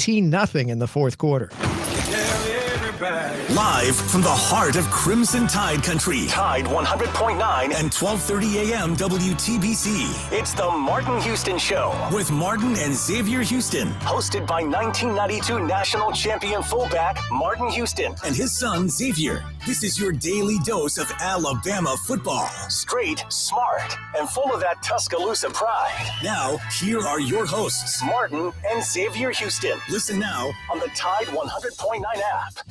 18-0 in the fourth quarter. Live from the heart of Crimson Tide Country, Tide 100.9 and 12:30 a.m. WTBC. It's the Martin Houston Show with Martin and Xavier Houston, hosted by 1992 national champion fullback Martin Houston and his son Xavier. This is your daily dose of Alabama football. Straight, smart, and full of that Tuscaloosa pride. Now, here are your hosts, Martin and Xavier Houston. Listen now on the Tide 100.9 app.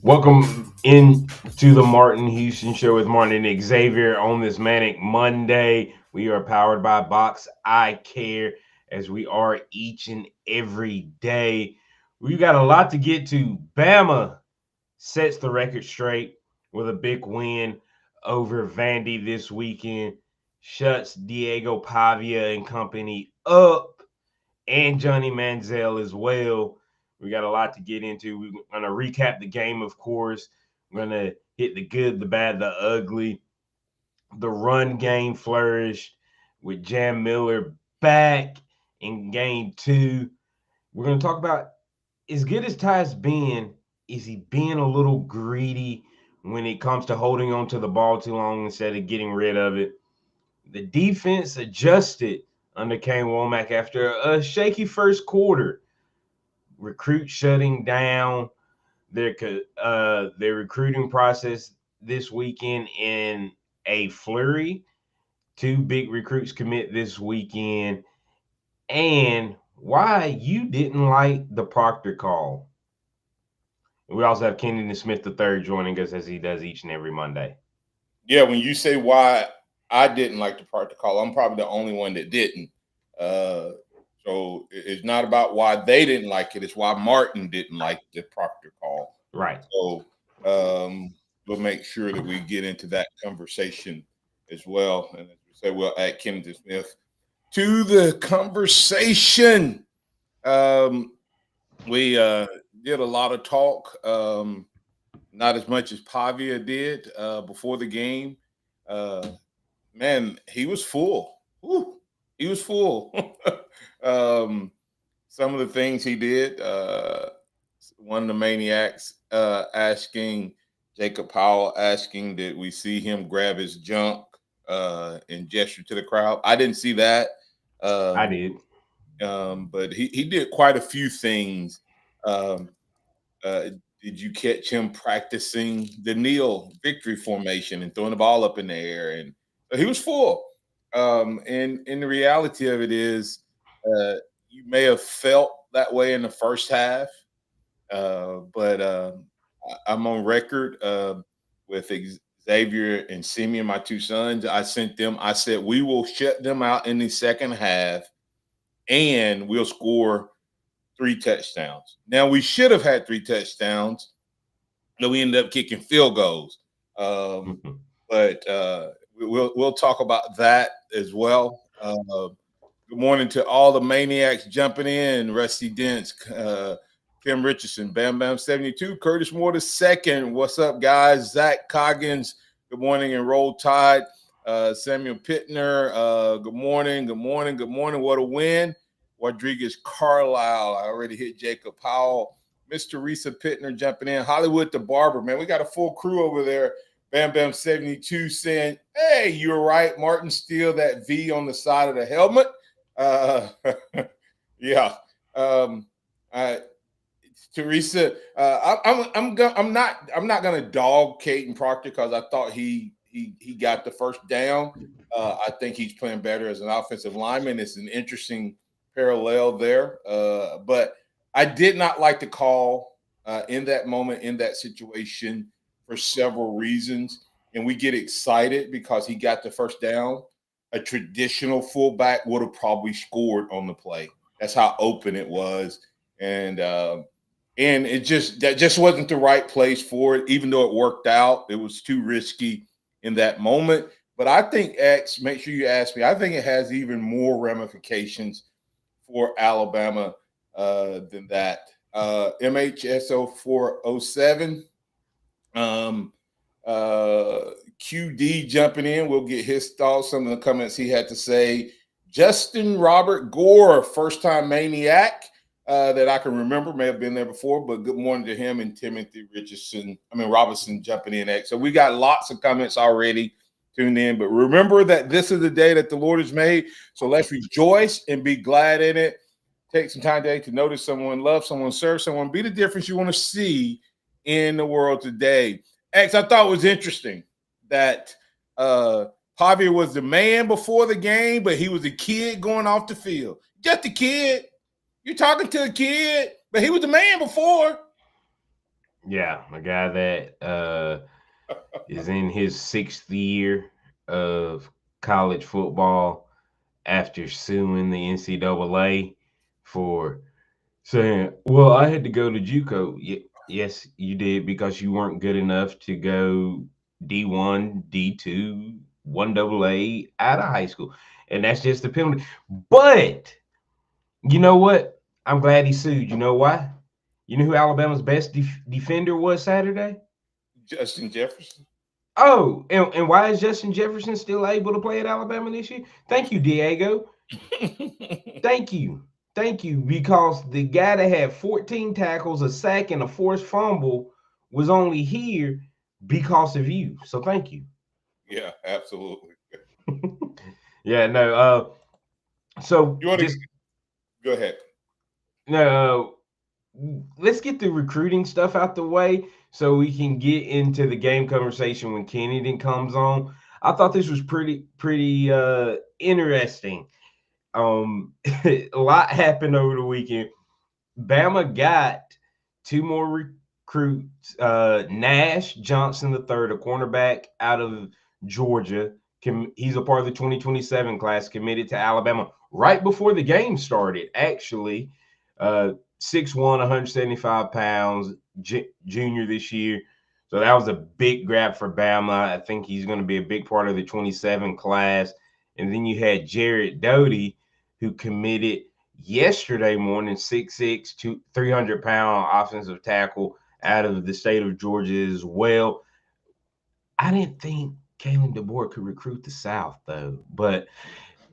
Welcome into the Martin Houston Show with Martin and Xavier on this Manic Monday. We are powered by Box Eye Care, as we are each and every day. We've got a lot to get to. Bama sets the record straight with a big win over Vandy this weekend. Shuts Diego Pavia and company up, and Johnny Manziel as well. We got a lot to get into. We're going to recap the game, of course. We're going to hit the good, the bad, the ugly. The run game flourished with Jam Miller back in game 2. We're going to talk about, as good as Ty's been, is he being a little greedy when it comes to holding on to the ball too long instead of getting rid of it? The defense adjusted under Kane Womack after a shaky first quarter. Recruits shutting down their recruiting process this weekend in a flurry. 2 big recruits commit this weekend. And why you didn't like the Proctor call. We also have Kennedy Smith III joining us as he does each and every Monday. Yeah, when you say why I didn't like the Proctor call, I'm probably the only one that didn't. So it's not about why they didn't like it. It's why Martin didn't like the Proctor call. Right. So we'll make sure that we get into that conversation as well. And as we say, we'll add Kennedy Smith to the conversation. We did a lot of talk, not as much as Pavia did before the game. Man, he was full. Woo, he was full. Some of the things he did, one of the maniacs asking Jacob Powell, asking that we see him grab his junk and gesture to the crowd. I didn't see that. I did. But he did quite a few things. Did you catch him practicing the kneel victory formation and throwing the ball up in the air? And he was full. And the reality of it is, you may have felt that way in the first half, but I'm on record with Xavier and Simeon, my 2 sons. I said, we will shut them out in the second half and we'll score 3 touchdowns. Now, we should have had 3 touchdowns, but we ended up kicking field goals. But we'll talk about that as well. Good morning to all the maniacs jumping in. Rusty Dents, Kim Richardson, Bam Bam 72, Curtis Moore II. What's up, guys? Zach Coggins, good morning, and Roll Tide. Samuel Pittner, good morning, good morning, good morning. What a win. Rodriguez Carlisle, I already hit Jacob Powell. Miss Teresa Pittner jumping in. Hollywood the Barber, man, we got a full crew over there. Bam Bam 72 saying, hey, you're right, Martin, steal that V on the side of the helmet. Yeah. Teresa, I'm not gonna dog Caden Proctor because I thought he got the first down. I think he's playing better as an offensive lineman. It's an interesting parallel there. But I did not like the call in that moment, in that situation, for several reasons. And we get excited because he got the first down. A traditional fullback would have probably scored on the play. That's how open it was. And it just wasn't the right place for it, even though it worked out. It was too risky in that moment. But I think X, make sure you ask me, I think it has even more ramifications for Alabama than that. MHSO 407. QD jumping in. We'll get his thoughts, some of the comments he had to say. Justin Robert Gore, first-time maniac that I can remember, may have been there before, but good morning to him, and Timothy Robinson jumping in. So we got lots of comments already tuned in, but remember that this is the day that the Lord has made, so let's rejoice and be glad in it. Take some time today to notice someone, love someone, serve someone, be the difference you want to see in the world today. X, I thought it was interesting that Javier was the man before the game, but he was a kid going off the field. Just a kid. You're talking to a kid, but he was the man before. Yeah, a guy that is in his 6th year of college football after suing the NCAA for saying, well, I had to go to JUCO. Yes, you did, because you weren't good enough to go D1, D2, 1AA out of high school. And that's just the penalty. But you know what? I'm glad he sued. You know why? You know who Alabama's best defender was Saturday? Justin Jefferson. Oh, and why is Justin Jefferson still able to play at Alabama this year? Thank you, Diego. Thank you. Thank you. Because the guy that had 14 tackles, a sack, and a forced fumble was only here because of you. So thank you. Yeah, absolutely. Yeah, no. So you want to go ahead? No, let's get the recruiting stuff out the way so we can get into the game conversation when Kennedy comes on. I thought this was pretty interesting. A lot happened over the weekend. Bama got 2 more recruits. Nash Johnson III, a cornerback out of Georgia. He's a part of the 2027 class, committed to Alabama right before the game started, actually. 6'1", 175 pounds, junior this year. So that was a big grab for Bama. I think he's going to be a big part of the 27 class. And then you had Jared Doty, who committed yesterday morning, 6'6", 300-pound offensive tackle out of the state of Georgia as well. I didn't think Kalen DeBoer could recruit the South, though. But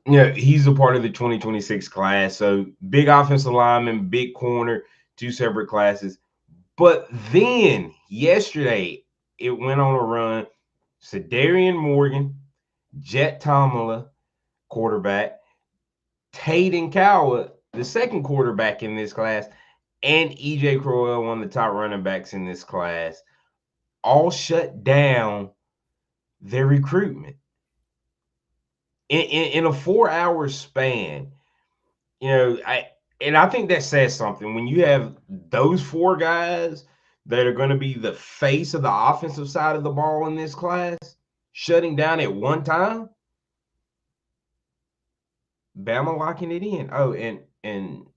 he's a part of the 2026 class. So big offensive lineman, big corner, 2 separate classes. But then yesterday, it went on a run. Cedarian Morgan, Jet Tomala, quarterback, Tayden Coward, the second quarterback in this class, and EJ Crowell, one of the top running backs in this class, all shut down their recruitment in a 4-hour span. I think that says something when you have those 4 guys that are going to be the face of the offensive side of the ball in this class shutting down at one time. Bama locking it in. Oh, and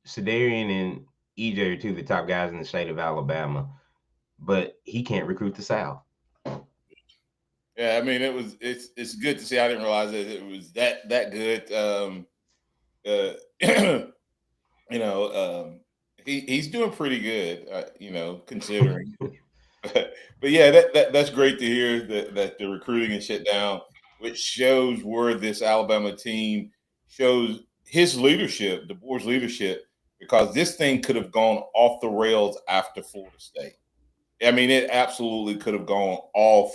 Cedarian and EJ are 2 of the top guys in the state of Alabama, but he can't recruit the South. Yeah, I mean, it's good to see. I didn't realize that it was that good. He's doing pretty good. Considering. But yeah, that's great to hear that the recruiting is shut down, which shows where this Alabama team shows his leadership, DeBoer's leadership, because this thing could have gone off the rails after Florida State. I mean, it absolutely could have gone off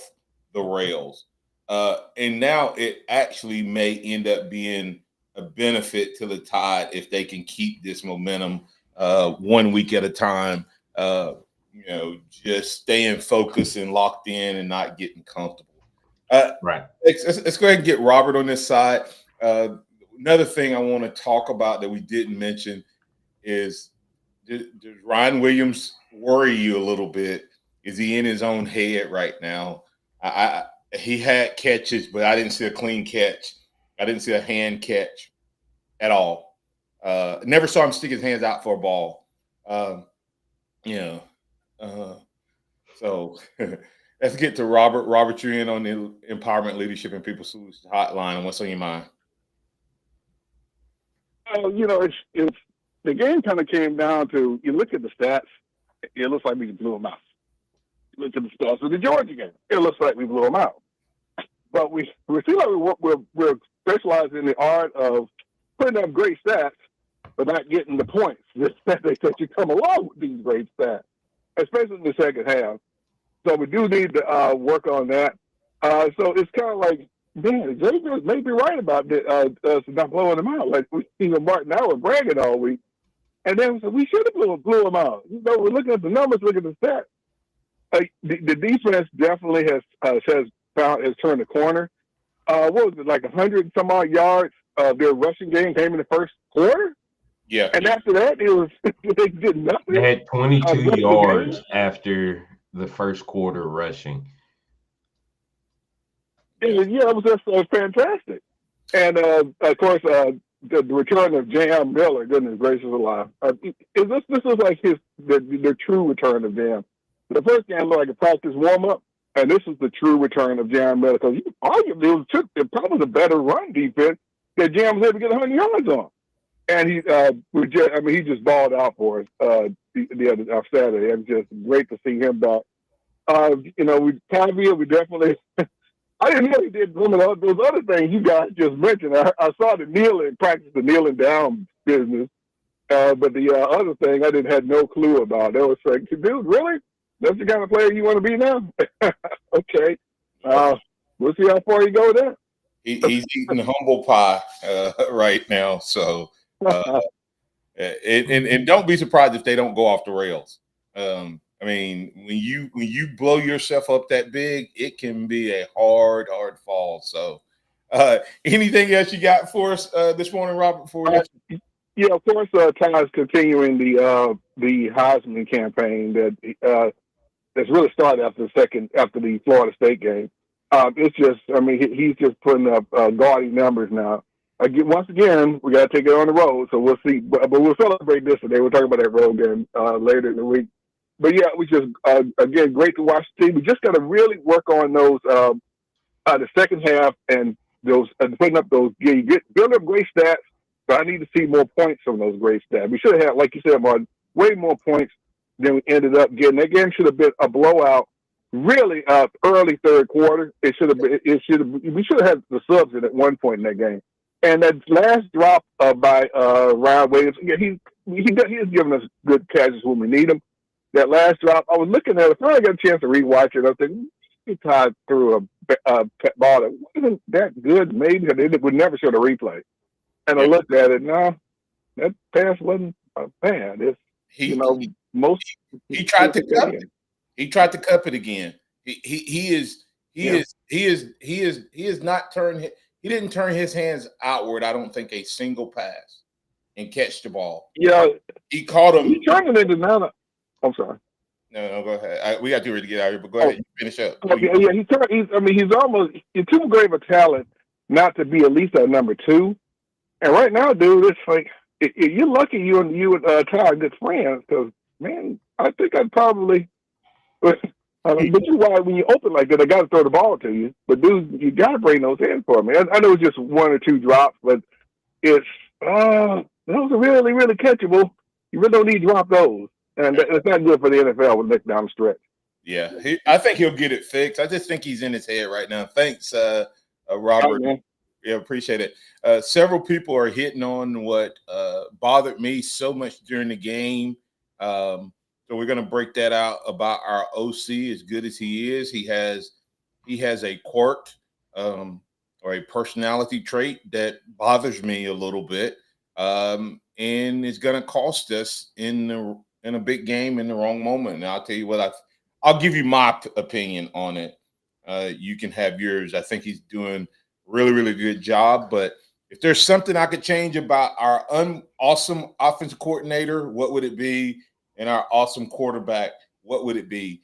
the rails. And now it actually may end up being a benefit to the Tide if they can keep this momentum 1 week at a time, just staying focused and locked in and not getting comfortable. Right. Let's go ahead and get Robert on this side. Another thing I want to talk about that we didn't mention is, does Ryan Williams worry you a little bit? Is he in his own head right now? He had catches, but I didn't see a clean catch. I didn't see a hand catch at all. Never saw him stick his hands out for a ball. So let's get to Robert. Robert, you're in on the Empowerment, Leadership, and People Solutions Hotline. And what's on your mind? It's the game kind of came down to, you look at the stats, it looks like we blew them out. You look at the stats of the Georgia game, it looks like we blew them out. But we feel like we're specialized in the art of putting up great stats, but not getting the points that you come along with these great stats, especially in the second half. So we do need to work on that. So it's kind of like, man, Xavier may be right about us not blowing them out. Like, Martin and I were bragging all week. And then we should have blew them out. We're looking at the numbers, looking at the stats. The defense definitely has turned the corner. What was it, like 100 some odd yards? Their rushing game came in the first quarter. Yeah. And after that, it was they did nothing. They had 22 yards after the first quarter rushing. Yeah, it was just fantastic. And of course, the return of Jam Miller, goodness gracious alive. This is like the true return of Jam. The first game looked like a practice warm up, and this is the true return of Jam Miller, because arguably it probably the better run defense that Jam was able to get 100 yards on. And he just balled out for us the other Saturday. It was just great to see him back. Xavier, we definitely. I didn't know he did some of those other things you guys just mentioned. I saw the kneeling down business, but the other thing I had no clue about. They was like, dude, really? That's the kind of player you want to be now? Okay, we'll see how far you go with that. He's eating humble pie right now, so and don't be surprised if they don't go off the rails. I mean, when you blow yourself up that big, it can be a hard fall. So, anything else you got for us this morning, Robert? Yeah, of course. Ty's continuing the Heisman campaign that's really started after the Florida State game. It's just, he's just putting up gaudy numbers now. Once again, we got to take it on the road, so we'll see. But we'll celebrate this today. We'll talk about that road game later in the week. But yeah, we just again great to watch the team. We just got to really work on those the second half and those putting up those. Build up great stats, but I need to see more points from those great stats. We should have had, like you said, Martin, way more points than we ended up getting. That game should have been a blowout. Really, early third quarter. We should have had the subs in at one point in that game. And that last drop by Ryan Williams, he has given us good catches when we need them. That last drop, I was looking at it. Finally got a chance to rewatch it. I was thinking, he tied through a ball that wasn't that good, maybe, because they would never show the replay. And I looked at it. No, that pass wasn't bad. He tried to cup it. He tried to cup it again. He is not turned. He didn't turn his hands outward. I don't think a single pass and catch the ball. Yeah, he caught him. He turned it into none. I'm sorry. No, go ahead. We got to ready to get out of here, but go ahead. Finish up. Yeah, he's too great of a talent not to be at least a number two. And right now, dude, it's like you're lucky you and Ty are good friends, because, man, I think I'd probably. But you're right, when you open like that, I got to throw the ball to you. But dude, you got to bring those in for me. I know it's just one or two drops, but those are really, really catchable. You really don't need to drop those. And it's not good for the NFL when they down the stretch. Yeah, I think he'll get it fixed. I just think he's in his head right now. Thanks, Robert. Oh, yeah, appreciate it. Several people are hitting on what bothered me so much during the game. So we're going to break that out about our OC. As good as he is, he has a quirk or a personality trait that bothers me a little bit, and it's going to cost us in a big game in the wrong moment. And I'll tell you what, I'll give you my opinion on it. You can have yours. I think he's doing really, really good job. But if there's something I could change about our awesome offensive coordinator, what would it be? And our awesome quarterback, what would it be?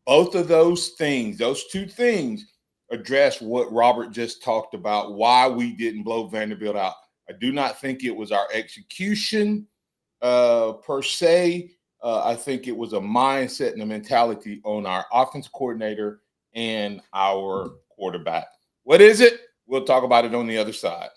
Both of those things, those two things, address what Robert just talked about, why we didn't blow Vanderbilt out. I do not think it was our execution per se. I think it was a mindset and a mentality on our offensive coordinator and our quarterback. What is it? We'll talk about it on the other side.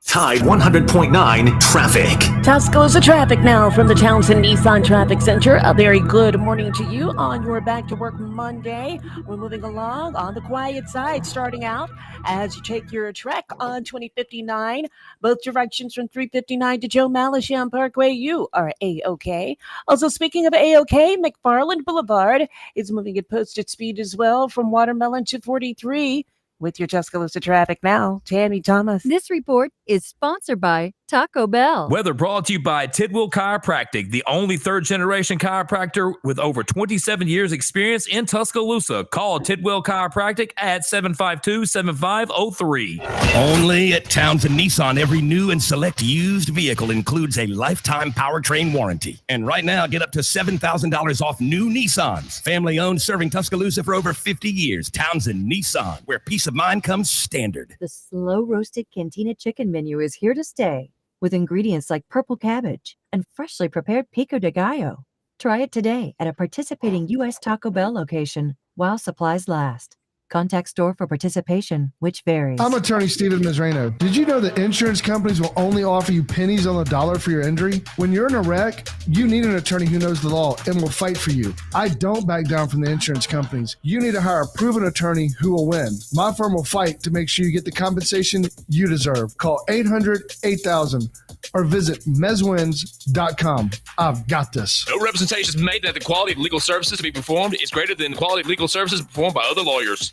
Tide 100.9 traffic. Tuscaloosa traffic now from the Townsend Nissan Traffic Center. A very good morning to you on your back to work Monday. We're moving along on the quiet side, starting out as you take your trek on 2059, both directions from 359 to Joe Malisham Parkway. You are A-OK. Also, speaking of A-OK, McFarland Boulevard is moving at posted speed as well from Watermelon to 43. With your Tuscaloosa traffic now, Tammy Thomas. This report is sponsored by Taco Bell. Weather brought to you by Tidwell Chiropractic, the only third-generation chiropractor with over 27 years experience in Tuscaloosa. Call Tidwell Chiropractic at 752-7503. Only at Townsend Nissan, every new and select used vehicle includes a lifetime powertrain warranty. And right now, get up to $7,000 off new Nissans. Family-owned, serving Tuscaloosa for over 50 years. Townsend Nissan, where peace of mind comes standard. The slow-roasted Cantina chicken menu is here to stay, with ingredients like purple cabbage and freshly prepared pico de gallo. Try it today at a participating U.S. Taco Bell location while supplies last. Contact store for participation, which varies. I'm attorney Stephen Mizrano. Did you know that insurance companies will only offer you pennies on the dollar for your injury? When you're in a wreck, you need an attorney who knows the law and will fight for you. I don't back down from the insurance companies. You need to hire a proven attorney who will win. My firm will fight to make sure you get the compensation you deserve. Call 800-8000 or visit mezwins.com. I've got this. No representations made that the quality of legal services to be performed is greater than the quality of legal services performed by other lawyers.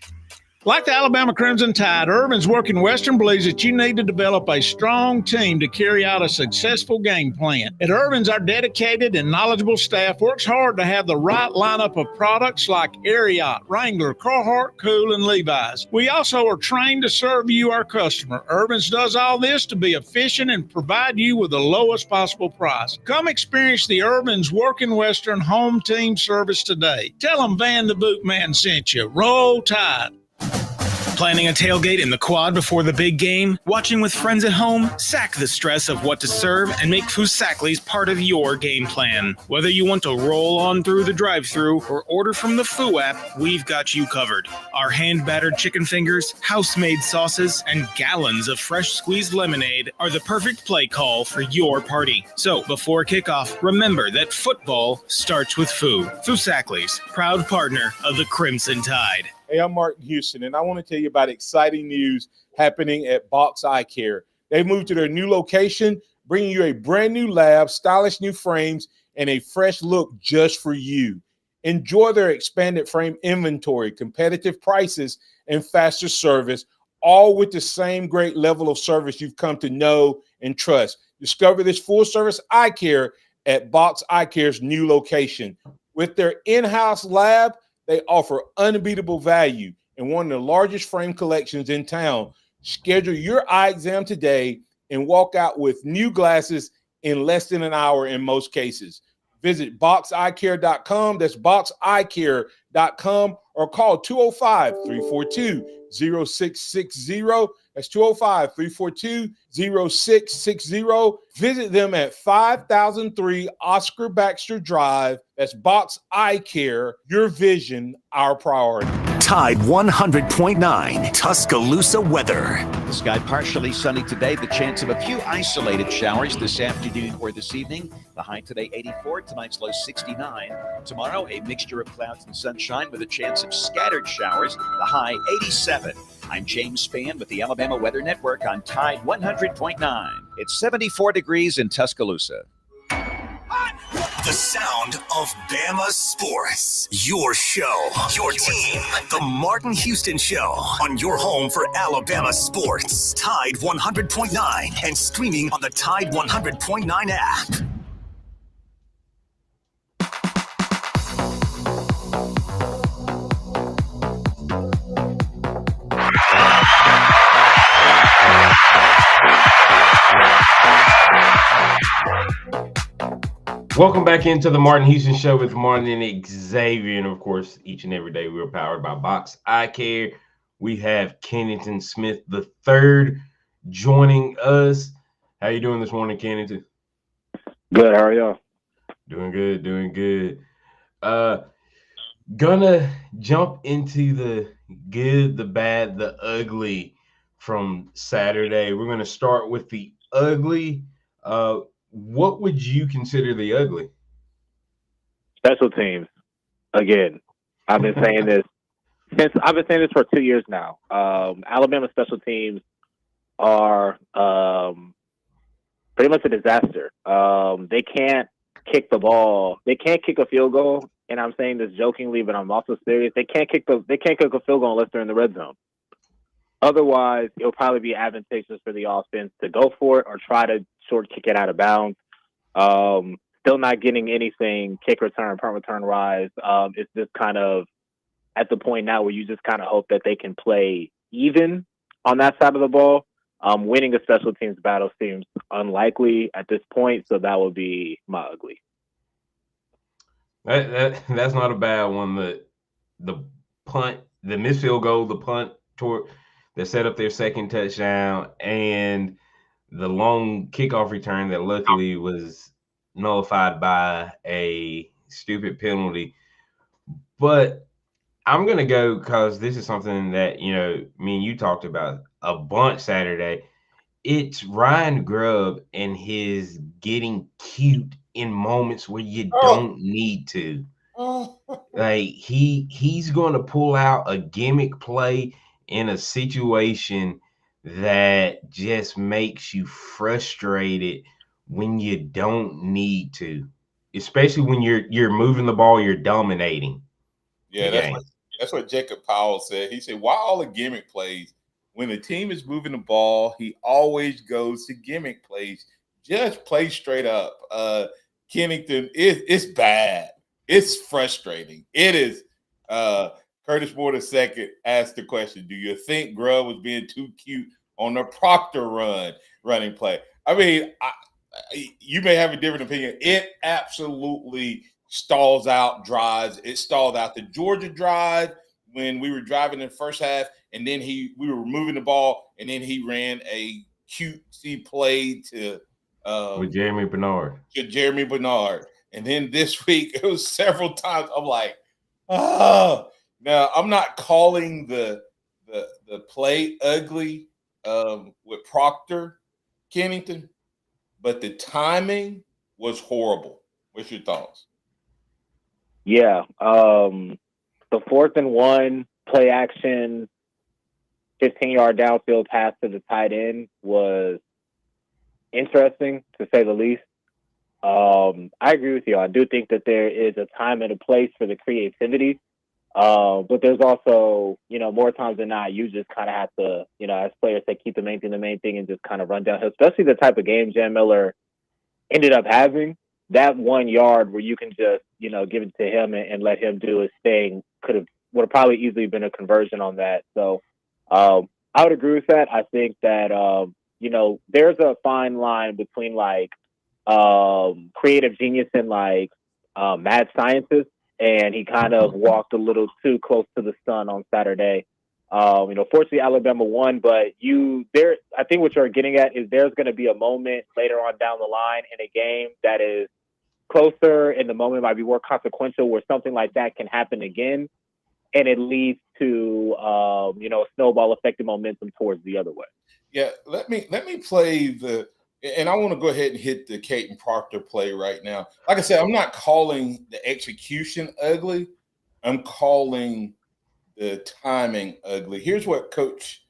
Like the Alabama Crimson Tide, Urban's Working Western believes that you need to develop a strong team to carry out a successful game plan. At Urban's, our dedicated and knowledgeable staff works hard to have the right lineup of products like Ariat, Wrangler, Carhartt, Kool, and Levi's. We also are trained to serve you, our customer. Urban's does all this to be efficient and provide you with the lowest possible price. Come experience the Urban's Working Western home team service today. Tell them Van the Boot Man sent you. Roll Tide. Planning a tailgate in the quad before the big game? Watching with friends at home? Sack the stress of what to serve and make Foosackly's part of your game plan. Whether you want to roll on through the drive-thru or order from the Foo app, we've got you covered. Our hand-battered chicken fingers, house-made sauces, and gallons of fresh squeezed lemonade are the perfect play call for your party. So, before kickoff, remember that football starts with Foo. Foosackly's, proud partner of the Crimson Tide. Hey, I'm Martin Houston, and I want to tell you about exciting news happening at Box Eye Care. They've moved to their new location, bringing you a brand new lab, stylish new frames, and a fresh look just for you. Enjoy their expanded frame inventory, competitive prices, and faster service, all with the same great level of service you've come to know and trust. Discover this full-service eye care at Box Eye Care's new location. With their in-house lab, they offer unbeatable value and one of the largest frame collections in town. Schedule your eye exam today and walk out with new glasses in less than an hour in most cases. Visit boxeyecare.com. That's boxeyecare.com or call 205-342-0660. That's 205-342-0660. Visit them at 5003 Oscar Baxter Drive. That's Box Eye Care. Your vision, our priority. Tide 100.9 Tuscaloosa weather. The sky partially sunny today. The chance of a few isolated showers this afternoon or this evening. The high today 84, tonight's low 69. Tomorrow a mixture of clouds and sunshine with a chance of scattered showers. The high 87. I'm James Spann with the Alabama Weather Network on Tide 100.9. It's 74 degrees in Tuscaloosa. The sound of Bama sports. Your show, your team. The Martin Houston Show on your home for Alabama sports. Tide 100.9 and streaming on the Tide 100.9 app. Welcome back into the Martin Houston Show with Martin and Xavier. And of course, each and every day we are powered by Box Eye Care. We have Kennington Smith III joining us. How you doing this morning, Kennington? Good. How are y'all? Doing good, doing good. Gonna jump into the good, the bad, the ugly from Saturday. We're gonna start with the ugly. What would you consider the ugly? Special teams. Again, I've been saying this for 2 years now. Alabama special teams are pretty much a disaster. They can't kick the ball. They can't kick a field goal, and I'm saying this jokingly, but I'm also serious. They can't kick a field goal unless they're in the red zone. Otherwise, it'll probably be advantageous for the offense to go for it or try to short kick it out of bounds. Still not getting anything kick return, punt return wise. It's just kind of at the point now where you just kind of hope that they can play even on that side of the ball. Winning a special teams battle seems unlikely at this point, so that would be my ugly. That's not a bad one. The punt, the missed field goal, the punt that set up their second touchdown, and the long kickoff return that luckily was nullified by a stupid penalty. But I'm gonna go because this is something that me and you talked about a bunch Saturday. It's Ryan Grubb and his getting cute in moments where you don't need to. Like he's going to pull out a gimmick play in a situation that just makes you frustrated when you don't need to, especially when you're moving the ball, you're dominating. Yeah, that's what Jacob Powell said. He said, "Why all the gimmick plays? When the team is moving the ball, he always goes to gimmick plays. Just play straight up." Kennington, it's bad. It's frustrating. It is. Curtis Moore II asked the question, "Do you think Grubb was being too cute on the Proctor running play?" I mean, you may have a different opinion. It absolutely stalls out drives. It stalled out the Georgia drive when we were driving in the first half, and then we were moving the ball, and then he ran a cutesy play to with Jeremy Bernard. And then this week, it was several times. I'm like, oh. Now, I'm not calling the play ugly with Proctor Kennington, but the timing was horrible. What's your thoughts? Yeah. The 4th and 1 play action, 15-yard downfield pass to the tight end was interesting, to say the least. I agree with you. I do think that there is a time and a place for the creativity. But there's also, more times than not, you just kind of have to, as players say, keep the main thing and just kind of run downhill, especially the type of game Jan Miller ended up having. That 1 yard where you can just, give it to him and let him do his thing would have probably easily been a conversion on that. So I would agree with that. I think that, there's a fine line between creative genius and mad scientist. And he kind of walked a little too close to the sun on Saturday. Fortunately, Alabama won, but I think what you're getting at is there's going to be a moment later on down the line in a game that is closer, and the moment might be more consequential, where something like that can happen again, and it leads to a snowball effect and momentum towards the other way. Yeah, let me play and I want to go ahead and hit the Caden Proctor play right now. Like I said, I'm not calling the execution ugly. I'm calling the timing ugly. Here's what Coach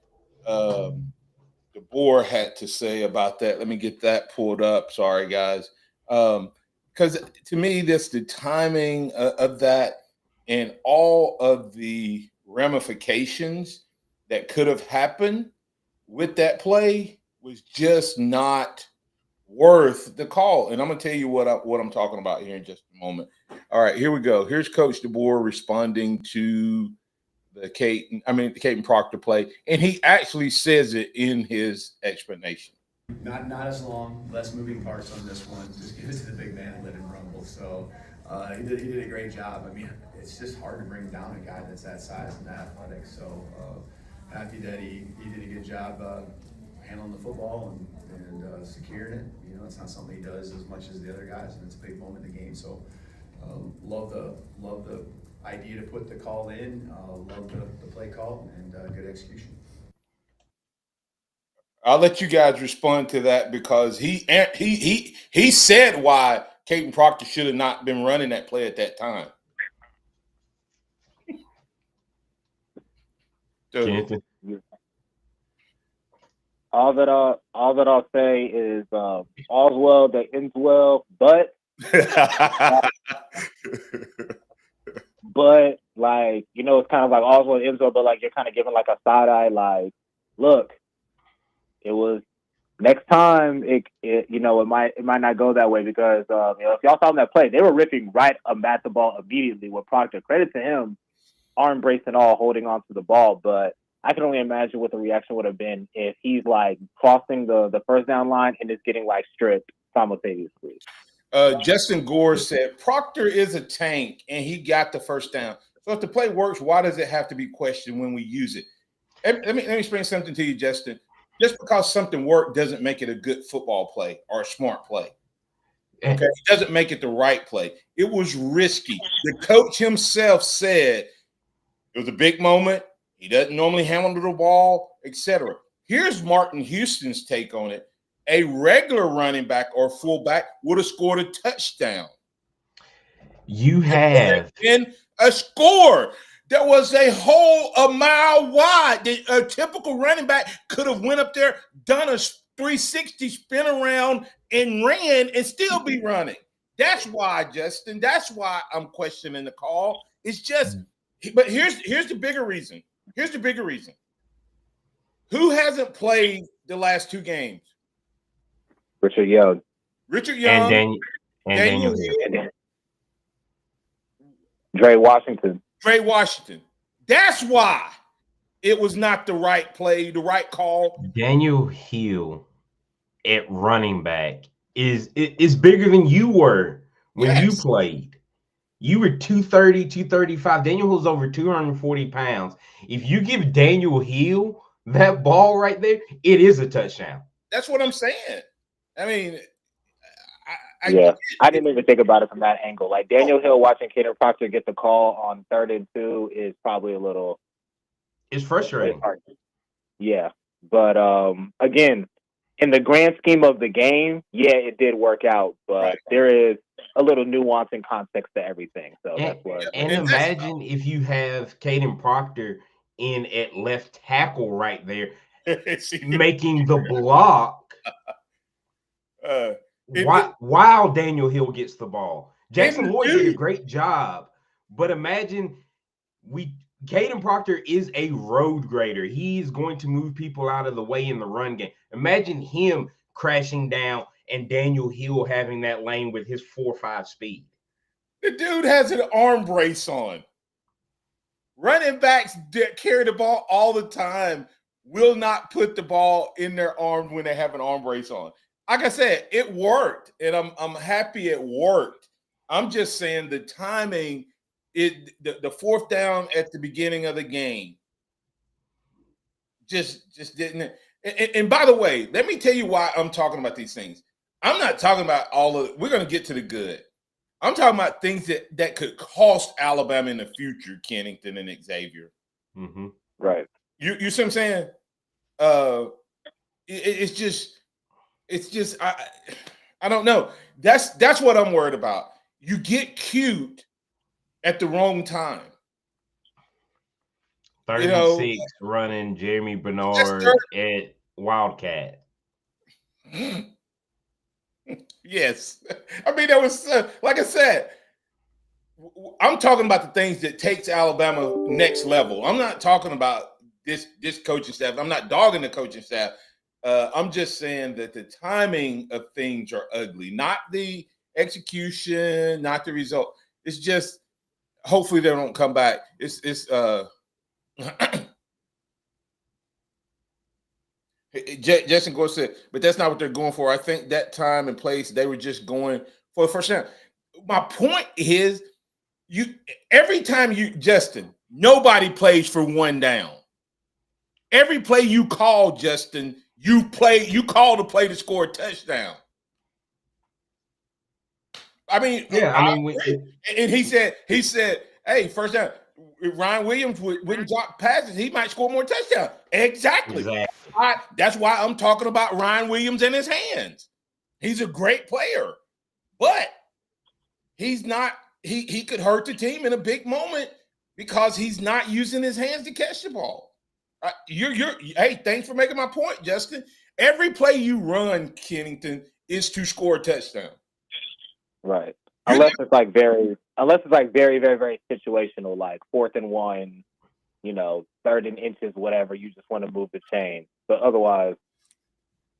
DeBoer had to say about that. Let me get that pulled up. Sorry, guys. Because to me, that's the timing of that and all of the ramifications that could have happened with that play was just not worth the call. And I'm going to tell you what I'm talking about here in just a moment. All right, here we go. Here's Coach DeBoer responding to the Caden Proctor play, and he actually says it in his explanation. Not as long, less moving parts on this one. Just give it to the big man and let him rumble. So he did a great job. I mean, it's just hard to bring down a guy that's that size and that athletic. So happy that he did a good job handling the football and securing it. It's not something he does as much as the other guys, and it's a big moment in the game. So love the idea to put the call in. Love the play call and good execution. I'll let you guys respond to that because he said why Caden Proctor should have not been running that play at that time. Kenneth? All that I'll say is all's well that ends well, but like, you know, it's kind of like all's well that ends well, but like you're kind of giving like a side eye, like, look, it was next time it you know, it might not go that way because you know, if y'all saw that play, they were ripping right at the ball immediately with Proctor. Credit to him, arm brace and all, holding on to the ball, but I can only imagine what the reaction would have been if he's like crossing the first down line and is getting like stripped simultaneously. Justin Gore said Proctor is a tank and he got the first down. So if the play works, why does it have to be questioned when we use it? Let me explain something to you, Justin. Just because something worked doesn't make it a good football play or a smart play. Okay, it doesn't make it the right play. It was risky. The coach himself said it was a big moment. He doesn't normally handle the ball, etc. Here's Martin Houston's take on it. A regular running back or fullback would have scored a touchdown. You have in a score. There was a hole a mile wide. A typical running back could have went up there, done a 360 spin around, and ran and still be running. That's why, Justin. That's why I'm questioning the call. It's just, but here's the bigger reason. Here's the bigger reason. Who hasn't played the last two games? Richard Young. And Daniel Hill. Dre Washington. That's why it was not the right play, the right call. Daniel Hill at running back is bigger than you were when you played. You were 230, 235. Daniel Hill's over 240 pounds. If you give Daniel Hill that ball right there, it is a touchdown. That's what I'm saying. I mean, I didn't even think about it from that angle. Like Daniel Hill watching Caden Proctor get the call on 3rd and 2 is probably a little. It's frustrating. Yeah, but again, in the grand scheme of the game, yeah, it did work out. But there is a little nuance and context to everything. So that's what. And imagine if you have Caden Proctor in at left tackle right there, making the block. While Daniel Hill gets the ball. Jackson Lloyd did a great job, but imagine Caden Proctor is a road grader. He's going to move people out of the way in the run game. Imagine him crashing down and Daniel Hill having that lane with his 4.5 speed. The dude has an arm brace on. Running backs that carry the ball all the time will not put the ball in their arm when they have an arm brace on. Like I said, it worked, and I'm happy it worked. I'm just saying the timing, the fourth down at the beginning of the game just didn't. And by the way, let me tell you why I'm talking about these things. I'm not talking about we're going to get to the good. I'm talking about things that could cost Alabama in the future, Kennington and Xavier. Mm-hmm. Right. You see what I'm saying? It's just I don't know. That's what I'm worried about. You get cute at the wrong time. 36 running Jeremy Bernard at Wildcat. Yes. I mean, that was like I said, I'm talking about the things that takes Alabama next level. I'm not talking about this coaching staff. I'm not dogging the coaching staff. I'm just saying that the timing of things are ugly, not the execution, not the result. It's just hopefully they don't come back. Justin Gore said, but that's not what they're going for. I think that time and place they were just going for the first down. My point is, every time Justin, nobody plays for one down. Every play you call, Justin, you call the play to score a touchdown. I mean, and he said, Hey, first down. If Ryan Williams wouldn't drop passes, he might score more touchdowns. Exactly. That's why I'm talking about Ryan Williams in his hands. He's a great player, but he's not. He could hurt the team in a big moment because he's not using his hands to catch the ball. Hey, thanks for making my point, Justin. Every play you run, Kennington, is to score a touchdown. Right. Unless it's like very, very, very situational, like 4th and 1, 3rd and inches, whatever. You just want to move the chain, but otherwise,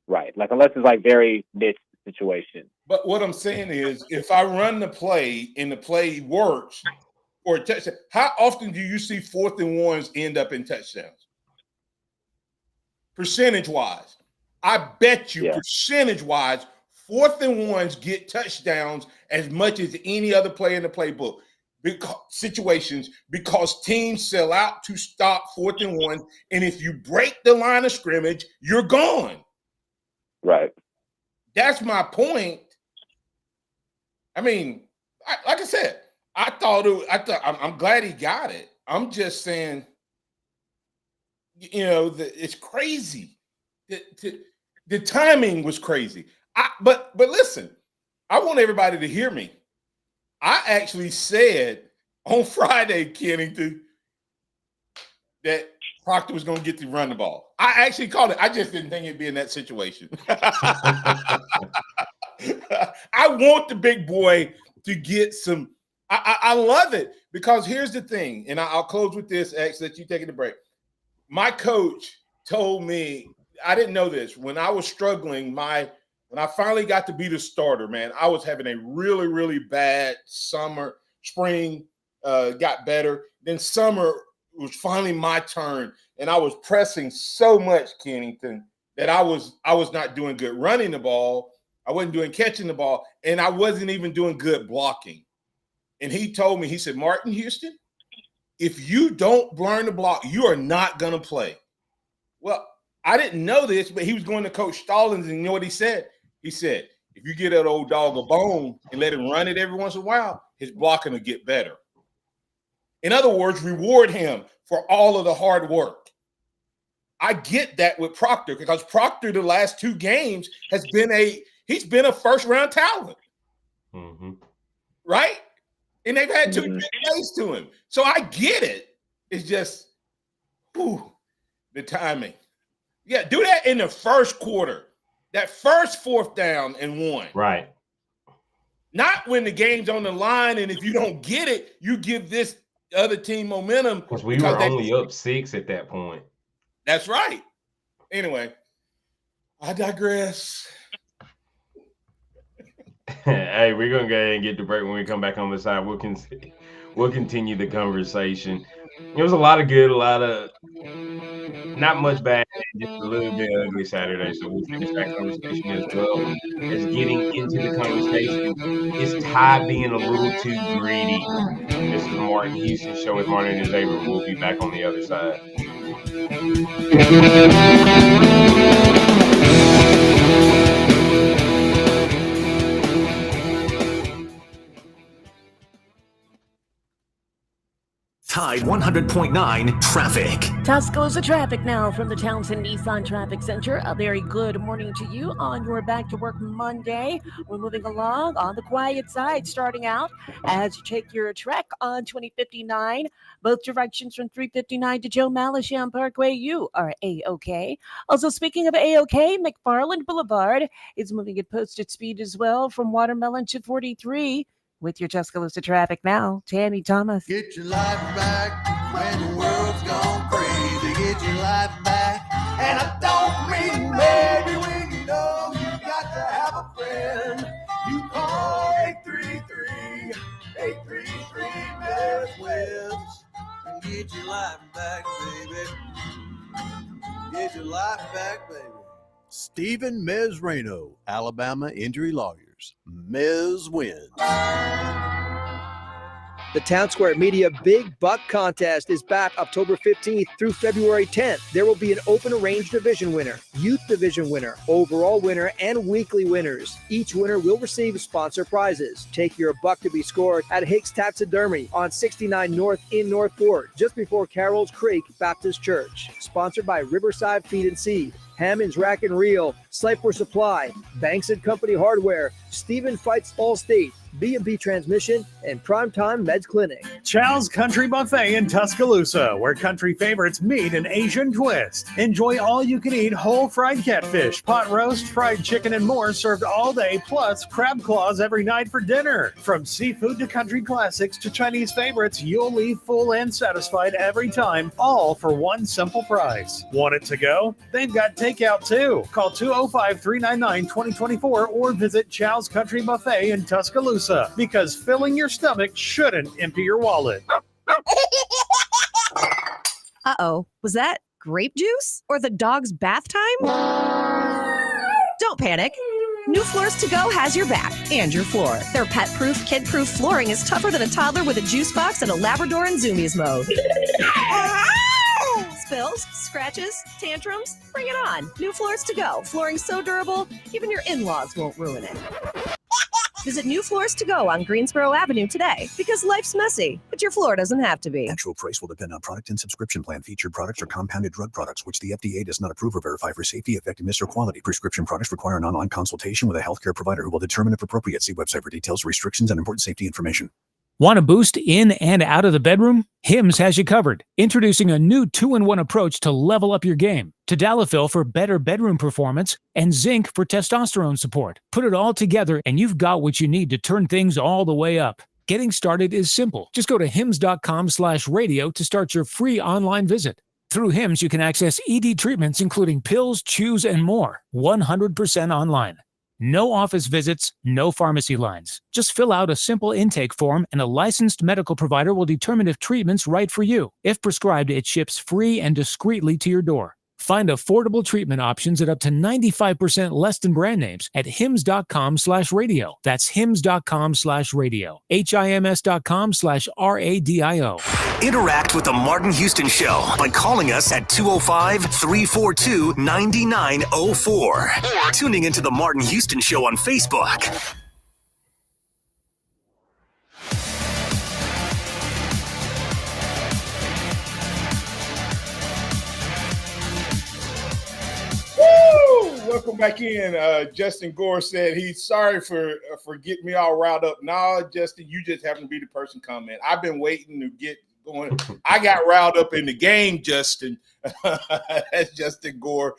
right. Like unless it's like very niche situation. But what I'm saying is, if I run the play and the play works for a touchdown, how often do you see 4th and 1s end up in touchdowns? Percentage-wise, I bet you percentage-wise, 4th and 1s get touchdowns as much as any other play in the playbook. Because teams sell out to stop 4th and 1, and if you break the line of scrimmage, you're gone. Right. That's my point. I mean, like I said, I'm glad he got it. I'm just saying, it's crazy. The timing was crazy. But listen, I want everybody to hear me. I actually said on Friday, Kennington, that Proctor was going to get to run the ball. I actually called it. I just didn't think it'd be in that situation. I want the big boy to get some. I love it because here's the thing, and I'll close with this, X, that you taking the break. My coach told me, I didn't know this, when I was struggling, when I finally got to be the starter, man, I was having a really, really bad summer. Spring got better. Then summer was finally my turn, and I was pressing so much, Kennington, that I was not doing good running the ball. I wasn't doing catching the ball, and I wasn't even doing good blocking. And he told me, he said, Martin Houston, if you don't learn to block, you are not going to play. Well, I didn't know this, but he was going to Coach Stallings, and you know what he said? He said, if you get that old dog a bone and let him run it every once in a while, his blocking will get better. In other words, reward him for all of the hard work. I get that with Proctor because Proctor, the last 2 games, he's been a first-round talent. Mm-hmm. Right? And they've had 2 big plays to him. So I get it. It's just, the timing. Yeah, do that in the first quarter. That first 4th down and 1. Right. Not when the game's on the line, and if you don't get it, you give this other team momentum. Because we were only up 6 at that point. That's right. Anyway, I digress. Hey, we're going to go ahead and get the break. When we come back on the side, we'll continue the conversation. It was a lot of good, a lot of not much bad, just a little bit ugly Saturday. So we'll finish that conversation as well as getting into the conversation. Is Ty being a little too greedy? This is the Martin Houston Show with Martin and Xavier. We'll be back on the other side. Tide 100.9 traffic. Tuscaloosa traffic now from the Townsend Nissan Traffic Center. A very good morning to you on your back to work Monday. We're moving along on the quiet side, starting out as you take your trek on 2059, both directions from 359 to Joe Malisham Parkway. You are A-OK. Also, speaking of A-OK, McFarland Boulevard is moving at posted speed as well from Watermelon to 43. With your Tuscaloosa traffic now, Tammy Thomas. Get your life back when the world's gone crazy. Get your life back. And I don't mean maybe when you know you got to have a friend. You call 833-833-West and get your life back, baby. Get your life back, baby. Stephen Mezrano, Alabama Injury Lawyers. Mez wins. The Town Square Media Big Buck Contest is back October 15th through February 10th. There will be an open range division winner, youth division winner, overall winner, and weekly winners. Each winner will receive sponsor prizes. Take your buck to be scored at Hicks Taxidermy on 69 North in North Fort, just before Carroll's Creek Baptist Church. Sponsored by Riverside Feed and Seed, Hammond's Rack and Reel, Slifer Supply, Banks & Company Hardware, Stephen Fights Allstate, B&B Transmission, and Primetime Meds Clinic. Chow's Country Buffet in Tuscaloosa, where country favorites meet an Asian twist. Enjoy all-you-can-eat whole fried catfish, pot roast, fried chicken, and more served all day, plus crab claws every night for dinner. From seafood to country classics to Chinese favorites, you'll leave full and satisfied every time, all for one simple price. Want it to go? They've got takeout too. Call 205-399-2024 or visit Chow's Country Buffet in Tuscaloosa, because filling your stomach shouldn't empty your wallet. Uh-oh, was that grape juice or the dog's bath time? Don't panic. New Floors To Go has your back and your floor. Their pet-proof, kid-proof flooring is tougher than a toddler with a juice box and a Labrador in Zoomies mode. Spills, scratches, tantrums, bring it on. New Floors To Go. Flooring so durable, even your in-laws won't ruin it. Visit New Floors To Go on Greensboro Avenue today, because life's messy, but your floor doesn't have to be. Actual price will depend on product and subscription plan. Featured products are compounded drug products, which the FDA does not approve or verify for safety, effectiveness, or quality. Prescription products require an online consultation with a healthcare provider who will determine if appropriate. See website for details, restrictions, and important safety information. Want a boost in and out of the bedroom? Hims has you covered. Introducing a new 2-in-1 approach to level up your game. Tadalafil for better bedroom performance and zinc for testosterone support. Put it all together and you've got what you need to turn things all the way up. Getting started is simple. Just go to hims.com/radio to start your free online visit. Through Hims, you can access ED treatments including pills, chews, and more. 100% online. No office visits, no pharmacy lines. Just fill out a simple intake form and a licensed medical provider will determine if treatment's right for you. If prescribed, it ships free and discreetly to your door. Find affordable treatment options at up to 95% less than brand names at hims.com/radio. That's hims.com/radio. HIMS.com/RADIO. Interact with the Martin Houston Show by calling us at 205-342-9904 or tuning into the Martin Houston Show on Facebook. Woo! Welcome back in. Justin Gore said he's sorry for getting me all riled up. No, Justin, you just happen to be the person comment. I've been waiting to get going. I got riled up in the game, Justin. That's Justin Gore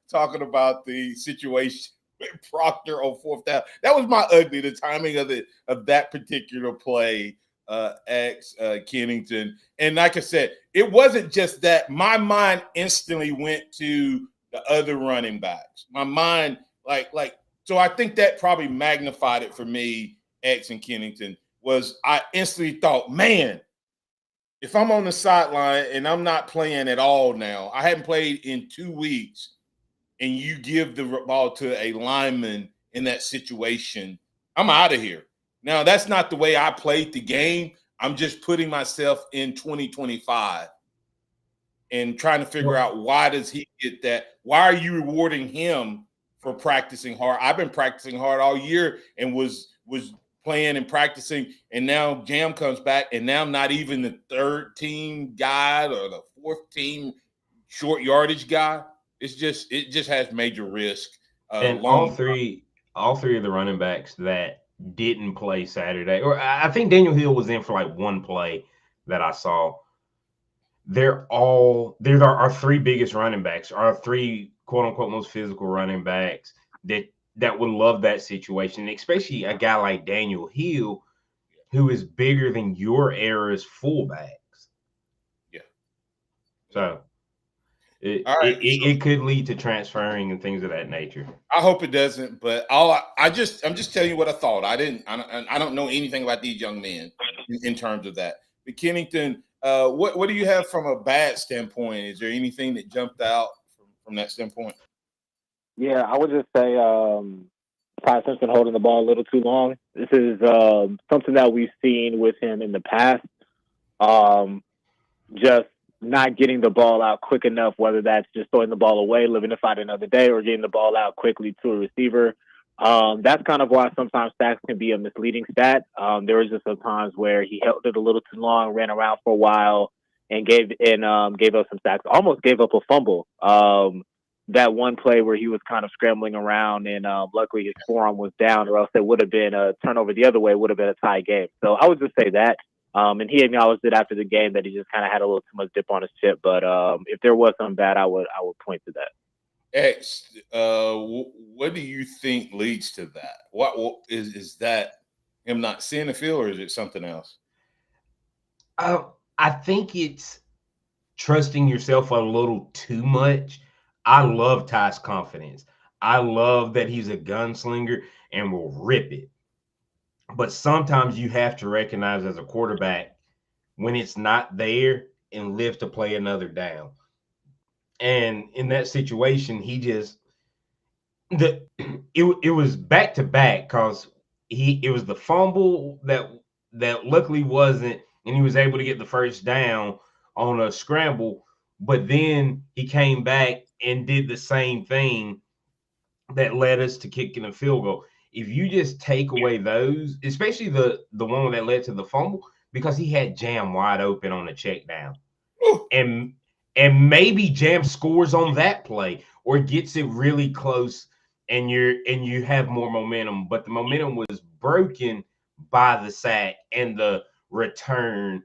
talking about the situation with Proctor on fourth down. That was my ugly. The timing of that particular play, Kennington. And like I said, it wasn't just that. My mind instantly went to the other running backs. My mind, so I think that probably magnified it for me, X and Kennington, was I instantly thought, man, if I'm on the sideline and I'm not playing at all now, I haven't played in 2 weeks, and you give the ball to a lineman in that situation, I'm out of here. Now, that's not the way I played the game. I'm just putting myself in 2025 and trying to figure out, why does he get that? Why are you rewarding him for practicing hard? I've been practicing hard all year and was playing and practicing, and now Jam comes back, and now I'm not even the third team guy or the fourth team short yardage guy. It just has major risk. And all three of the running backs that didn't play Saturday, or I think Daniel Hill was in for like one play that I saw. There are our three biggest running backs, our three quote unquote most physical running backs that would love that situation, especially a guy like Daniel Hill, who is bigger than your era's fullbacks. Yeah. So it could lead to transferring and things of that nature. I hope it doesn't, but I'm just telling you what I thought. I don't know anything about these young men in terms of that. But Kennington, what do you have from a bad standpoint? Is there anything that jumped out from that standpoint? Yeah, I would just say Ty Simpson holding the ball a little too long. This is something that we've seen with him in the past. Just not getting the ball out quick enough, whether that's just throwing the ball away, living to fight another day, or getting the ball out quickly to a receiver. That's kind of why sometimes sacks can be a misleading stat. There was just some times where he held it a little too long, ran around for a while, and gave up some sacks. Almost gave up a fumble. That one play where he was kind of scrambling around, and luckily his forearm was down, or else it would have been a turnover the other way. Would have been a tie game. So I would just say that. And he acknowledged it after the game that he just kind of had a little too much dip on his chip. But if there was something bad, I would point to that. X, what do you think leads to that? What is that him not seeing the field, or is it something else? I think it's trusting yourself a little too much. I love Ty's confidence. I love that he's a gunslinger and will rip it. But sometimes you have to recognize as a quarterback when it's not there and live to play another down. And in that situation, it was back to back because it was the fumble that luckily wasn't, and he was able to get the first down on a scramble, but then he came back and did the same thing that led us to kicking a field goal. If you just take away those, especially the one that led to the fumble, because he had Jam wide open on a check down. And maybe Jam scores on that play or gets it really close and you have more momentum. But the momentum was broken by the sack and the return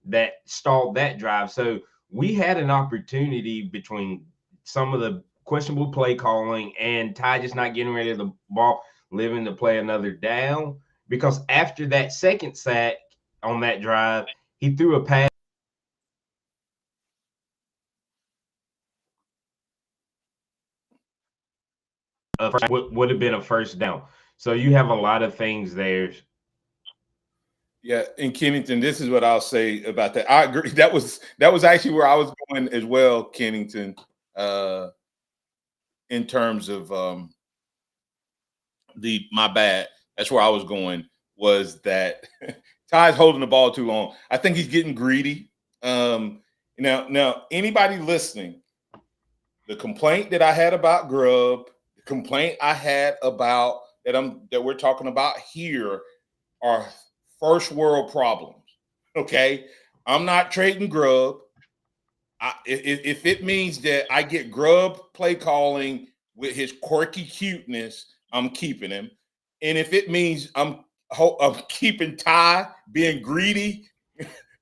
that stalled that drive. So we had an opportunity between some of the questionable play calling and Ty just not getting rid of the ball, living to play another down. Because after that second sack on that drive, he threw a pass. Would have been a first down. So you have a lot of things there. Yeah, in Kennington, this is what I'll say about that. I agree. That was actually where I was going as well, Kennington, in terms of my bad. That's where I was going, was that Ty's holding the ball too long. I think he's getting greedy. Now anybody listening, the complaint that I had about Grubb, the complaint I had about that we're talking about here are first world problems. Okay, I'm not trading Grubb. If it means that I get Grubb play calling with his quirky cuteness, I'm keeping him. And if it means I'm keeping Ty being greedy,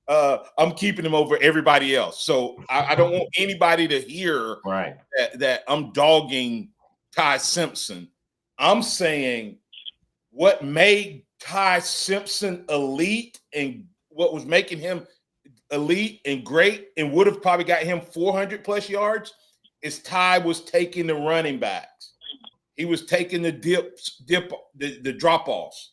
I'm keeping him over everybody else. So I don't want anybody to hear that I'm dogging Ty Simpson. I'm saying what made Ty Simpson elite and what was making him elite and great and would have probably got him 400 plus yards is Ty was taking the running backs. He was taking the drop offs.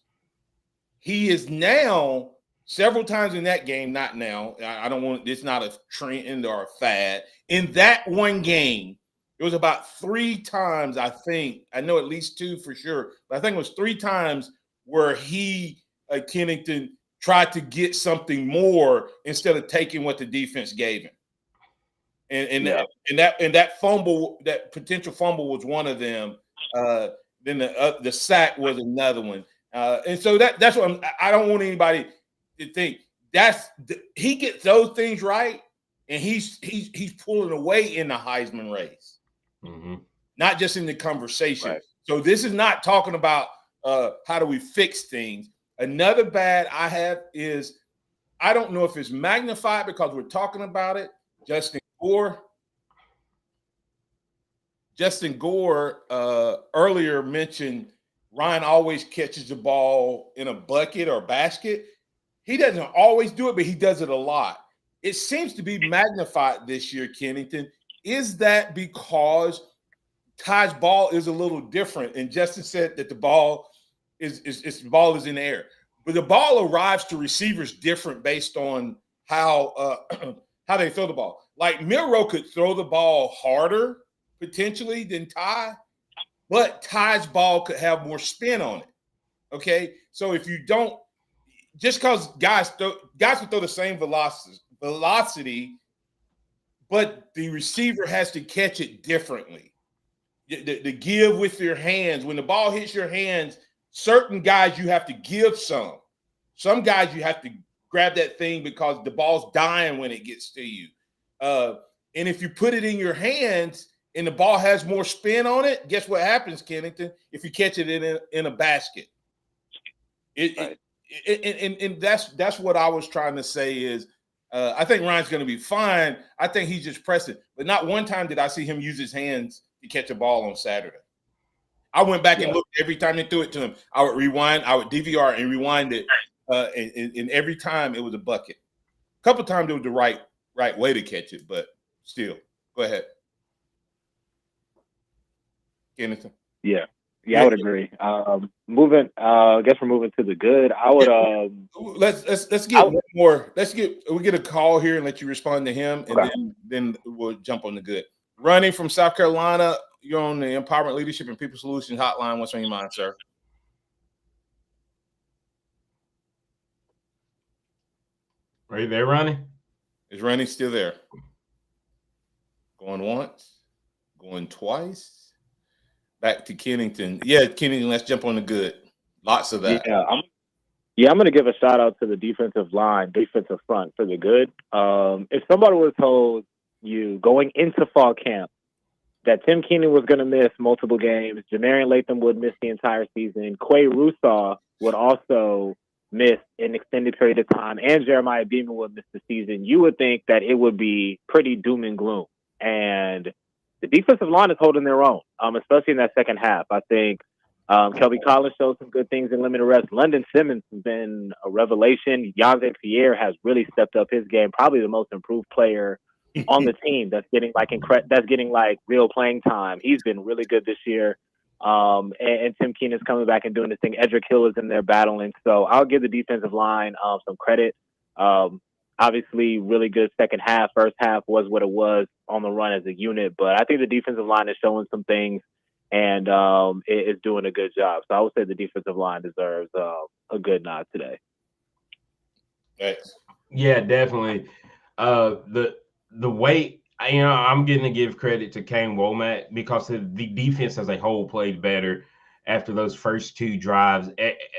He is now several times in that game, not now. I don't want, it's not a trend or a fad. In that one game, it was about 3 times, I think, I know at least 2 for sure, but I think it was 3 times where he, Kennington, tried to get something more instead of taking what the defense gave him. And that fumble, that potential fumble was one of them. Then the sack was another one. And so that's what I don't want anybody to think he gets those things right, and he's pulling away in the Heisman race, not just in the conversation. Right. So this is not talking about how do we fix things. Another bad I have is I don't know if it's magnified because we're talking about it. Justin Gore earlier mentioned Ryan always catches the ball in a bucket or basket. He doesn't always do it, but he does it a lot. It seems to be magnified this year, Kennington. Is that because Ty's ball is a little different? And Justin said that the ball is in the air, but the ball arrives to receivers different based on how they throw the ball. Like Milroe could throw the ball harder potentially than Ty, but Ty's ball could have more spin on it. Okay, so if you don't, just because guys will throw the same velocity, but the receiver has to catch it differently. The give with your hands, when the ball hits your hands, certain guys you have to give some. Some guys you have to grab that thing because the ball's dying when it gets to you. And if you put it in your hands and the ball has more spin on it, guess what happens, Kennington? If you catch it in a basket. And that's what I was trying to say is I think Ryan's going to be fine. I think he's just pressing. But not one time did I see him use his hands to catch a ball on Saturday. I went back and looked every time they threw it to him. I would rewind, I would DVR and rewind it. And every time it was a bucket. A couple times it was the right way to catch it, but still. Go ahead. Kennington. Yeah, I would agree. Moving, I guess we're moving to the good. I would let's get one more. We get a call here and let you respond to him, and then we'll jump on the good. Ronnie from South Carolina, you're on the Empowerment Leadership and People Solutions Hotline. What's on your mind, sir? Are you there, Ronnie? Is Ronnie still there? Going once, going twice. Back to Kennington. Yeah, Kennington, let's jump on the good. Lots of that. I'm going to give a shout out to the defensive front for the good. If somebody was told you going into fall camp that Tim Keenan was going to miss multiple games, Jamarian Latham would miss the entire season, Quay Russaw would also miss an extended period of time, and Jeremiah Beeman would miss the season, you would think that it would be pretty doom and gloom. And the defensive line is holding their own, especially in that second half. I think Kelby Collins showed some good things in limited reps. London Simmons has been a revelation. Xavier has really stepped up his game, probably the most improved player on the team that's getting real playing time. He's been really good this year. And Tim Keenan's coming back and doing this thing. Edric Hill is in there battling. So I'll give the defensive line some credit. Obviously, really good second half. First half was what it was on the run as a unit. But I think the defensive line is showing some things and it is doing a good job. So I would say the defensive line deserves a good nod today. Thanks. Yeah, definitely. The way I'm going to give credit to Kane Womack because the defense as a whole played better after those first two drives.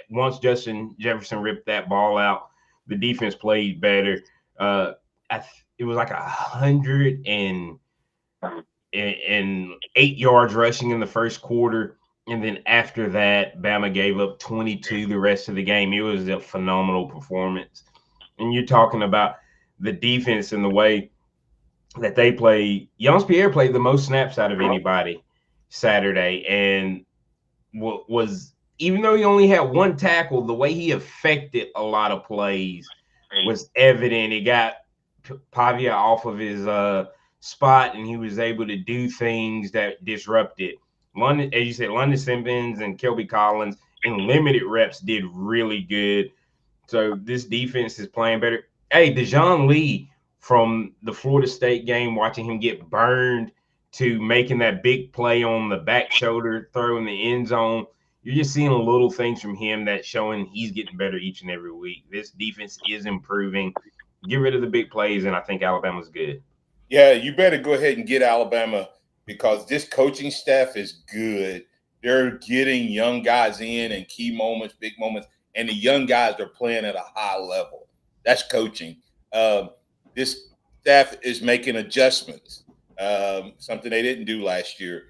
Once Justin Jefferson ripped that ball out, the defense played better. It was like 108 yards rushing in the first quarter. And then after that, Bama gave up 22 the rest of the game. It was a phenomenal performance. And you're talking about the defense and the way that they play. Yance Pierre played the most snaps out of anybody Saturday, and was even though he only had one tackle, the way he affected a lot of plays was evident. It got Pavia off of his spot, and he was able to do things that disrupted. London, as you said, London Simmons and Kelby Collins in limited reps did really good. So this defense is playing better. Hey, Dejon Lee from the Florida State game, watching him get burned to making that big play on the back shoulder throw in the end zone. You're just seeing little things from him that's showing he's getting better each and every week. This defense is improving. Get rid of the big plays, and I think Alabama's good. Yeah, you better go ahead and get Alabama because this coaching staff is good. They're getting young guys in and key moments, big moments, and the young guys are playing at a high level. That's coaching. This staff is making adjustments, something they didn't do last year.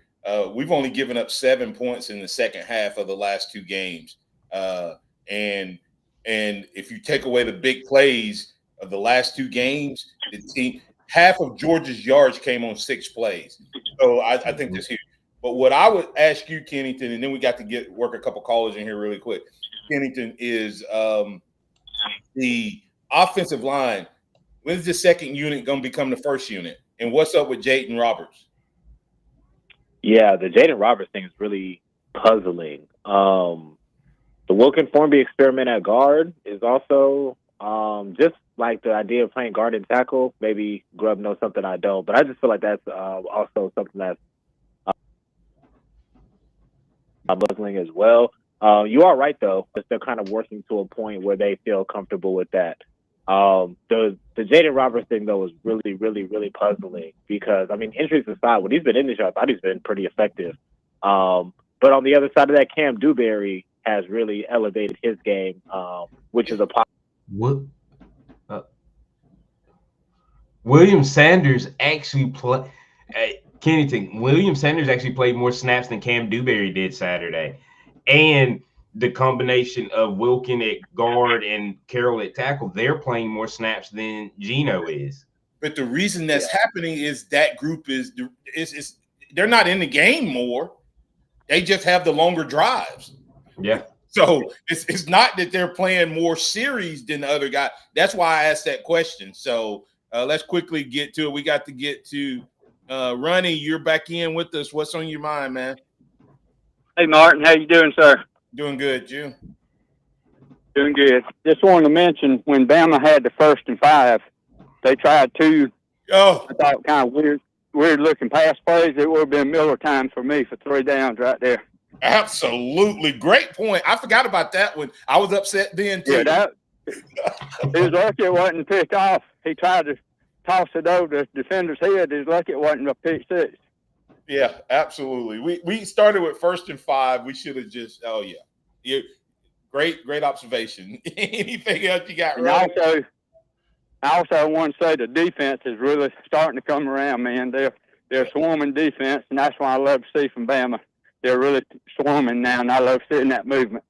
We've only given up 7 points in the second half of the last two games. And if you take away the big plays of the last two games, the team – half of Georgia's yards came on 6 plays. So I think that's huge. But what I would ask you, Kennington, and then we got to work a couple callers in here really quick. Kennington is the offensive line. When's the second unit going to become the first unit? And what's up with Jaden Roberts? Yeah, the Jaden Roberts thing is really puzzling. The Wilkin Formby experiment at guard is also just like the idea of playing guard and tackle. Maybe Grubb knows something I don't, but I just feel like that's also something that's Musling as well. You are right though, but they're kind of working to a point where they feel comfortable with that. The Jaden Roberts thing though was really, really, really puzzling because I mean, injuries aside, when he's been in this year, I thought he's been pretty effective. But on the other side of that, Cam Dewberry has really elevated his game, which is a What? William Sanders actually played. Kennington. William Sanders actually played more snaps than Cam Dewberry did Saturday, and the combination of Wilkin at guard and Carroll at tackle, they're playing more snaps than Geno is. But the reason that's happening is that group is they're not in the game more. They just have the longer drives. Yeah. So it's not that they're playing more series than the other guy. That's why I asked that question. So let's quickly get to it. We got to get to Ronnie. You're back in with us. What's on your mind, man? Hey, Martin. How you doing, sir? Doing good, Jim. Doing good. Just wanted to mention when Bama had the 1st and 5, they tried two. I thought kind of weird looking pass plays. It would have been Miller time for me for 3 downs right there. Absolutely. Great point. I forgot about that one. I was upset then, too. Yeah, he was lucky it wasn't picked off. He tried to toss it over the defender's head. He was lucky it wasn't a pick six. Yeah, absolutely. We started with 1st and 5. We should have just great observation. Anything else you got, right? I also want to say the defense is really starting to come around, man. They're swarming defense, and that's what I love to see from Bama. They're really swarming now, and I love seeing that movement.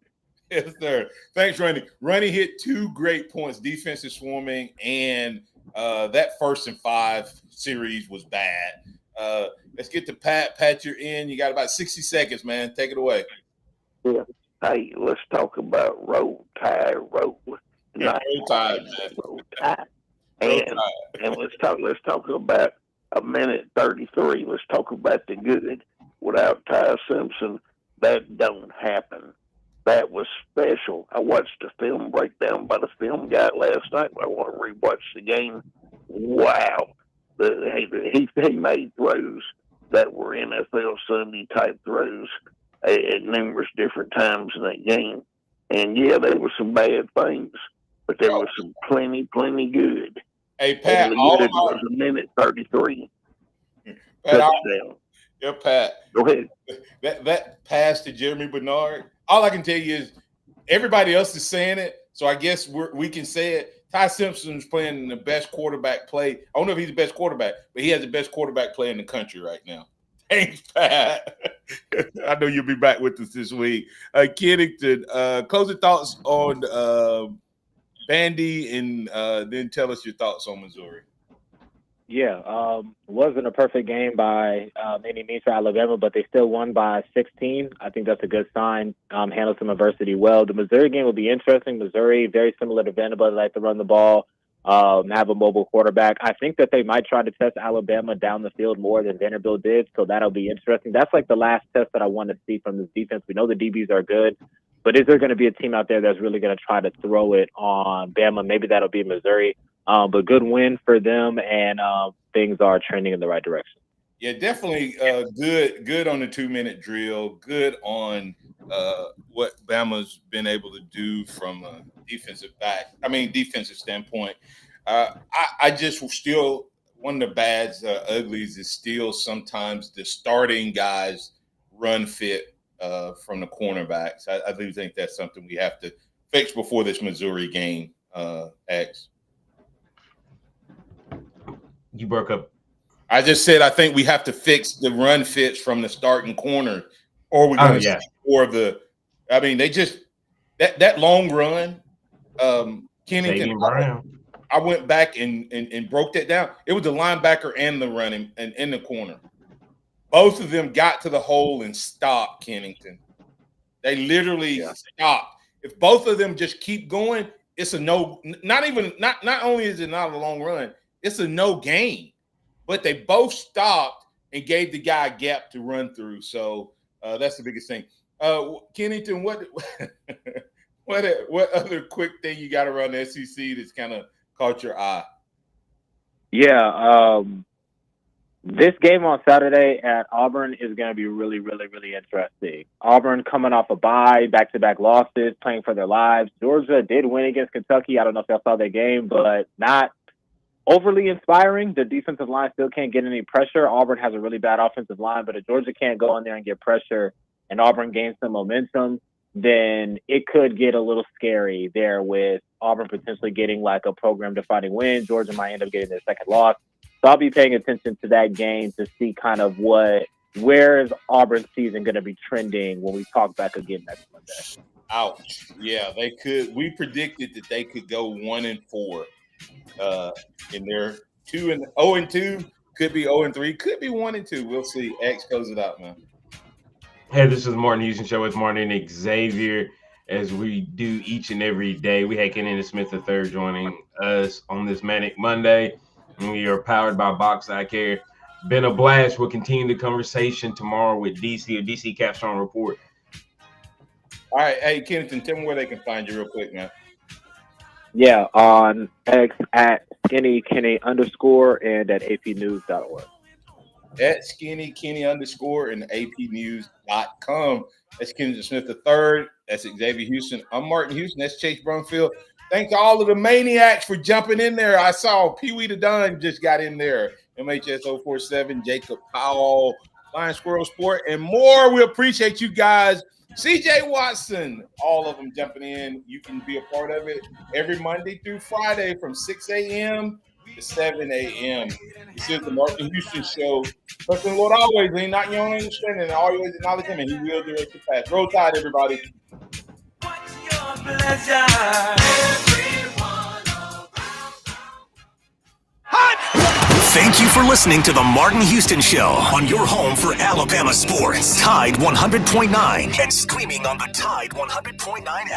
Yes, sir. Thanks, Randy. Randy hit 2 great points. Defense is swarming, and that 1st and 5 series was bad. Let's get to Pat. Pat, you're in. You got about 60 seconds, man. Take it away. Yeah. Hey, let's talk about Roll Tide. Roll Tide, man. Roll Tide. And let's talk about a minute 33. Let's talk about the good. Without Ty Simpson, that don't happen. That was special. I watched the film breakdown by the film guy last night. I want to rewatch the game. Wow. He made throws that were NFL Sunday type throws at numerous different times in that game. And yeah, there were some bad things, but there was some plenty good. Hey, Pat, and the good was a minute 33. Touchdown. Yeah, Pat. Go ahead. That pass to Jeremy Bernard, all I can tell you is everybody else is saying it, so I guess we can say it. Ty Simpson's playing the best quarterback play. I don't know if he's the best quarterback, but he has the best quarterback play in the country right now. Thanks, Pat. I know you'll be back with us this week. Kennington, closing thoughts on Bandy, and then tell us your thoughts on Missouri. Yeah, wasn't a perfect game by any means for Alabama, but they still won by 16. I think that's a good sign. Handled some adversity well. The Missouri game will be interesting. Missouri, very similar to Vanderbilt, like to run the ball, have a mobile quarterback. I think that they might try to test Alabama down the field more than Vanderbilt did, so that'll be interesting. That's like the last test that I want to see from this defense. We know the DBs are good, but is there going to be a team out there that's really going to try to throw it on Bama? Maybe that'll be Missouri. But good win for them, and things are trending in the right direction. Yeah, definitely good on the 2-minute drill. Good on what Bama's been able to do from a defensive standpoint. I just still, one of the bads, uglies is still sometimes the starting guys run fit from the cornerbacks. I do think that's something we have to fix before this Missouri game, X. You broke up. I just said I think we have to fix the run fits from the starting corner, or we're going to see more of the. I mean, they just that long run. Kennington, I went back and broke that down. It was the linebacker and the running and in the corner. Both of them got to the hole and stopped Kennington. They literally stopped. If both of them just keep going, it's a no. Not only is it not a long run. It's a no gain, but they both stopped and gave the guy a gap to run through. So that's the biggest thing. Kennington, what other quick thing you got around the SEC that's kind of caught your eye? Yeah, This game on Saturday at Auburn is going to be really, really, really interesting. Auburn coming off a bye, back-to-back losses, playing for their lives. Georgia did win against Kentucky. I don't know if y'all saw that game, but not overly inspiring. The defensive line still can't get any pressure. Auburn has a really bad offensive line, but if Georgia can't go in there and get pressure and Auburn gains some momentum, then it could get a little scary there with Auburn potentially getting like a program-defining win. Georgia might end up getting their second loss. So I'll be paying attention to that game to see kind of where is Auburn's season going to be trending when we talk back again next Monday. Ouch. Yeah, they could. We predicted that they could go 1-4 in their 0-2, could be 0-3, could be 1-2. We'll see. X close it out, man. Hey, this is Martin Houston Show with Martin and Xavier, as we do each and every day. We had Kenny Smith III joining us on this Manic Monday. And we are powered by Box Eye Care. Been a blast. We'll continue the conversation tomorrow with DC, a DC Capstone Report. All right. Hey, Kennington, tell me where they can find you real quick, man. Yeah, on X at Kenny _ and at apnews.org. At Kenny _ and apnews.com. That's Kennington Smith III. That's Xavier Houston. I'm Martin Houston. That's Chase Brumfield. Thanks to all of the maniacs for jumping in there. I saw Pee Wee the Dunn just got in there. MHS 047, Jacob Powell, Lion Squirrel Sport, and more. We appreciate you guys. CJ Watson, all of them jumping in. You can be a part of it every Monday through Friday from 6 a.m. to 7 a.m. This is the Martin Houston Show. Trust in the Lord always, lean not your own understanding, and always acknowledge him, and he will direct your path. Roll Tide, everybody. Thank you for listening to the Martin Houston Show on your home for Alabama sports. Tide 100.9 and streaming on the Tide 100.9 app.